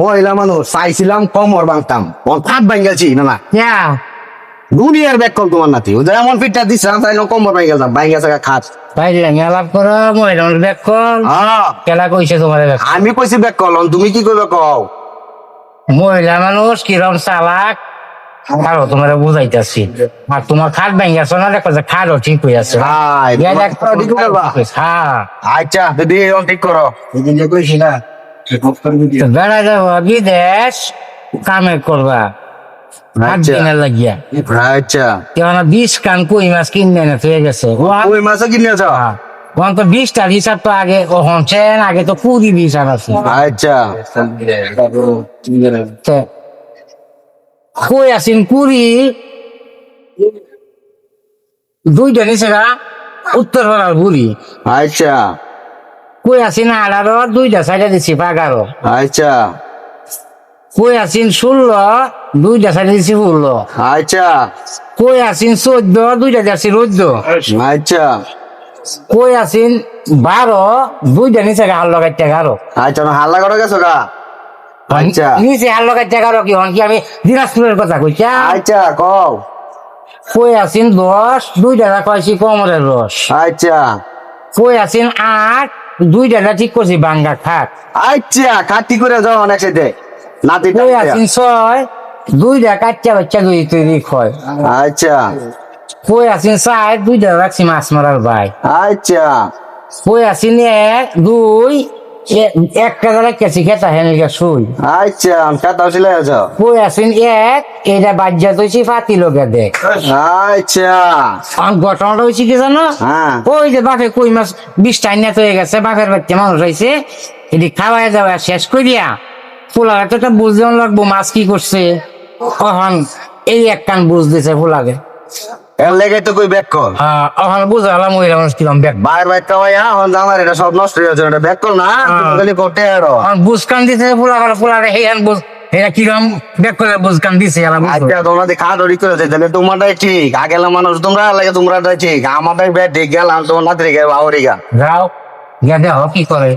মহিলা মানুষ চাইছিলাম কমর বাংতাম হাত ভাঙ্গেছি না না দুনিয়ার ব্যাক কল তোমার নাতি এমন ফিটটা দিচ্ছে না তাইলে কমর ভাঙ্গে গেলাম ভাঙ্গে থাকা খাট পাইলে মেলাপ করো মহিলার ব্যাক কল কেলা কইছে তোমার আমি কইছি ব্যাক কল তুমি কি করবে কও মহিলা মানুষ কিরম চালাক আরো তোমার বুঝাইতেছি আর তোমার খাট ভেঙে গেছো না দেখো যে খাটও ঠিক হয়ে আছে হ্যাঁ আচ্ছা দিদি ঠিক করো কইছি না বেড়া যাবো বিদেশ কামে করবা লাগিয়া আচ্ছা কেন 20 কান কই মাছ কিনে না হয়ে গেছে ওই মাছও কিনেছ ওখান তো 20টার হিসাব তো আগে হচ্ছেন আগে তো 20 হিসাব আছে আচ্ছা কই আছেন 20 দুইটা নিচে গা উত্তর পাড়ার বুড়ি আচ্ছা কই আছেন 18 দুইটা সাইডে দিছি 11 আচ্ছা কই আছেন 16 দুইটা সাইডে দিছি 16 আচ্ছা কই আছেন 14 দুইটা দিছি 14 আচ্ছা কই আছেন 12 দুইটা নিচে গা হাল লাগাইতে 11 আচ্ছা হাল্লা করে গেছো গা আচ্ছা নিচে হাল লাগাইতে 11 কি হন কি আমি দিনাজপুরের কথা কইছি আচ্ছা কও কই আছেন 10 দুইটা কইছি কমরের রস আচ্ছা কই আছেন 8 দুইটা ঠিক করছি বাঙ্গা খাট আচ্ছা কাটি করে যাও অনেক সাথে নাতি কই আছেন 6 দুইটা কাচ্চা বাচ্চা দুই তৈরি হয় আচ্ছা কই আছেন 4 দুইটা রাখছি মাছ মারার ভাই আচ্ছা কই আছেন 1 2 একটা জায়গায় কেছি খেতা হেনলিকা শুই আচ্ছা কথা ছিল কই আছেন 1 এটা বাজ্যা তৈছি ফাতি লোকে দেখ আচ্ছা ঘটনাটা হয়েছে কি জানো ওই যে বাপে কই মাছ 20টা নিয়ে হয়ে গেছে বাপের বাচ্চা মানুষ হয়েছে এটি খাওয়াই যাওয়া শেষ করিয়া ফুলার একটা বুঝতে লাগবো মাছ কি করছে তখন এই এক কান বুঝ দিছে ফুলাকে এর লেগে তো কই ব্যাক কল এখন বুঝালাম ওই মানুষ কিরম ব্যাক বাইর বাইর কামাই এখন আমার এটা সব নষ্ট হয়ে যাচ্ছে এটা ব্যাক কল না খালি করতে আরো বুঝ কান দিছে ফুলারে হেয়ান বুঝ এটা কিরম ব্যাক করে বুঝ কান দিছে আচ্ছা তোমাদের খাট ওরি করে তাহলে তোমারটাই ঠিক আগেলা মানুষ তোমরা লাগে তোমরাটাই ঠিক আমাদের ব্যাট ঠিক গেলাম তোমার নাতি রেখে বাউরিগা যাও গিয়া দেখো কি করে